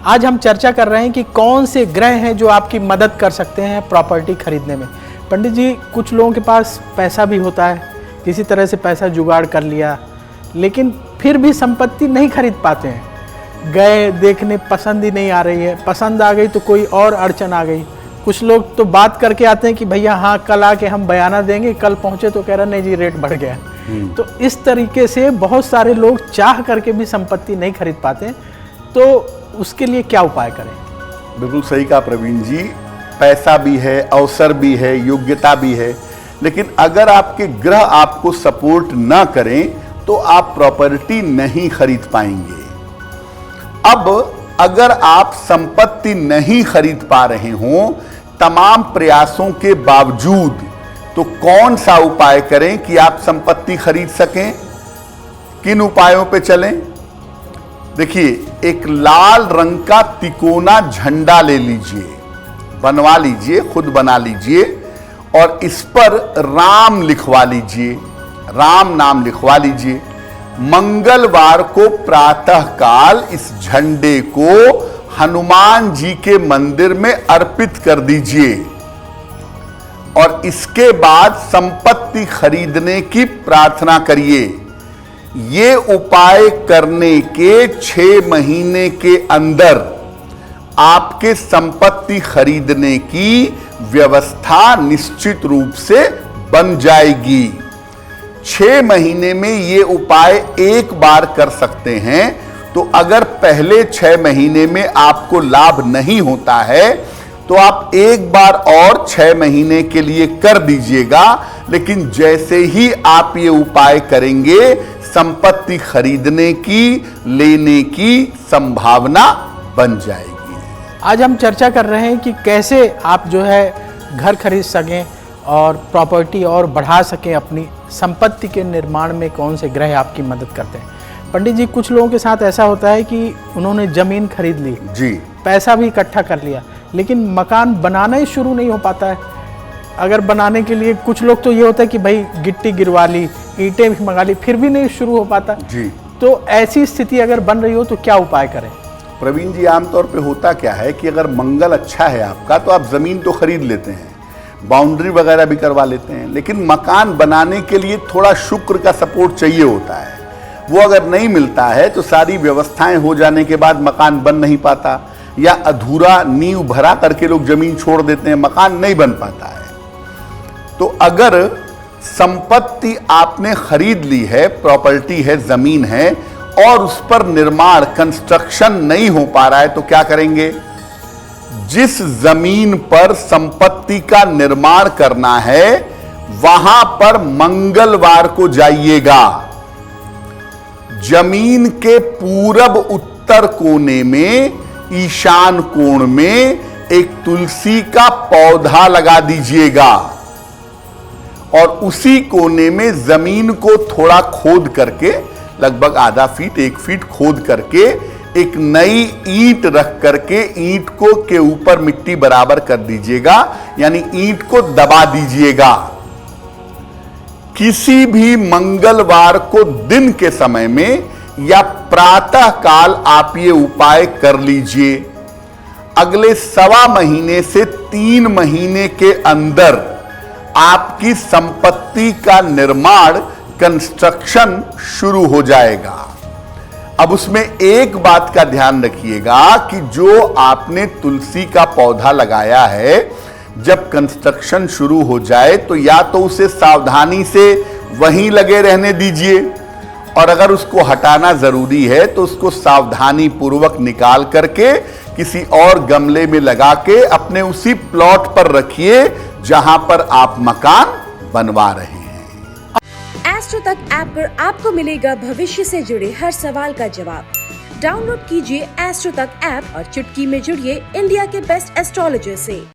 आज हम चर्चा कर रहे हैं कि कौन से ग्रह हैं जो आपकी मदद कर सकते हैं प्रॉपर्टी खरीदने में। पंडित जी, कुछ लोगों के पास पैसा भी होता है, किसी तरह से पैसा जुगाड़ कर लिया, लेकिन फिर भी संपत्ति नहीं खरीद पाते हैं। गए देखने, पसंद ही नहीं आ रही है, पसंद आ गई तो कोई और अड़चन आ गई। कुछ लोग तो बात करके आते हैं कि भैया हाँ कल आके हम बयाना देंगे, कल पहुँचे तो कह रहा नहीं जी रेट बढ़ गया। तो इस तरीके से बहुत सारे लोग चाह करके भी संपत्ति नहीं खरीद पाते हैं, तो उसके लिए क्या उपाय करें? बिल्कुल सही कहा प्रवीण जी, पैसा भी है, अवसर भी है, योग्यता भी है, लेकिन अगर आपके ग्रह आपको सपोर्ट ना करें तो आप प्रॉपर्टी नहीं खरीद पाएंगे। अब अगर आप संपत्ति नहीं खरीद पा रहे हों तमाम प्रयासों के बावजूद, तो कौन सा उपाय करें कि आप संपत्ति खरीद सकें? किन उपायों पे चलें? देखिए, एक लाल रंग का तिकोना झंडा ले लीजिए, बनवा लीजिए, खुद बना लीजिए और इस पर राम लिखवा लीजिए, राम नाम लिखवा लीजिए। मंगलवार को प्रातः काल इस झंडे को हनुमान जी के मंदिर में अर्पित कर दीजिए और इसके बाद संपत्ति खरीदने की प्रार्थना करिए। ये उपाय करने के 6 महीने के अंदर आपके संपत्ति खरीदने की व्यवस्था निश्चित रूप से बन जाएगी। 6 महीने में ये उपाय एक बार कर सकते हैं, तो अगर पहले 6 महीने में आपको लाभ नहीं होता है तो आप एक बार और 6 महीने के लिए कर दीजिएगा, लेकिन जैसे ही आप ये उपाय करेंगे संपत्ति खरीदने की, लेने की संभावना बन जाएगी। आज हम चर्चा कर रहे हैं कि कैसे आप जो है घर खरीद सकें और प्रॉपर्टी और बढ़ा सकें। अपनी संपत्ति के निर्माण में कौन से ग्रह आपकी मदद करते हैं? पंडित जी, कुछ लोगों के साथ ऐसा होता है कि उन्होंने जमीन खरीद ली जी, पैसा भी इकट्ठा कर लिया, लेकिन मकान बनाना ही शुरू नहीं हो पाता है। अगर बनाने के लिए कुछ लोग तो ये होता है कि भाई गिट्टी गिरवा ली, ईंटें भी मंगा ली, फिर भी नहीं शुरू हो पाता जी। तो ऐसी स्थिति अगर बन रही हो तो क्या उपाय करें? प्रवीण जी, आमतौर पे होता क्या है कि अगर मंगल अच्छा है आपका तो आप जमीन तो खरीद लेते हैं, बाउंड्री वगैरह भी करवा लेते हैं, लेकिन मकान बनाने के लिए थोड़ा शुक्र का सपोर्ट चाहिए होता है। वो अगर नहीं मिलता है तो सारी व्यवस्थाएं हो जाने के बाद मकान बन नहीं पाता, या अधूरा नींव भरा करके लोग जमीन छोड़ देते हैं, मकान नहीं बन पाता है। तो अगर संपत्ति आपने खरीद ली है, प्रॉपर्टी है, जमीन है, और उस पर निर्माण, कंस्ट्रक्शन नहीं हो पा रहा है, तो क्या करेंगे? जिस जमीन पर संपत्ति का निर्माण करना है वहां पर मंगलवार को जाइएगा। जमीन के पूरब उत्तर कोने में, ईशान कोण में एक तुलसी का पौधा लगा दीजिएगा और उसी कोने में जमीन को थोड़ा खोद करके, लगभग आधा फीट 1 फीट खोद करके, एक नई ईंट रख करके ईंट को के ऊपर मिट्टी बराबर कर दीजिएगा, यानी ईंट को दबा दीजिएगा। किसी भी मंगलवार को दिन के समय में या प्रातः काल आप ये उपाय कर लीजिए। अगले 1.25 महीने से 3 महीने के अंदर आपकी संपत्ति का निर्माण, कंस्ट्रक्शन शुरू हो जाएगा। अब उसमें एक बात का ध्यान रखिएगा कि जो आपने तुलसी का पौधा लगाया है, जब कंस्ट्रक्शन शुरू हो जाए तो या तो उसे सावधानी से वहीं लगे रहने दीजिए, और अगर उसको हटाना जरूरी है तो उसको सावधानी पूर्वक निकाल करके किसी और गमले में लगा के अपने उसी प्लॉट पर रखिए जहां पर आप मकान बनवा रहे हैं। एस्ट्रो तक ऐप पर आपको मिलेगा भविष्य से जुड़े हर सवाल का जवाब। डाउनलोड कीजिए एस्ट्रो तक ऐप और चुटकी में जुड़िए इंडिया के बेस्ट एस्ट्रोलॉजर से।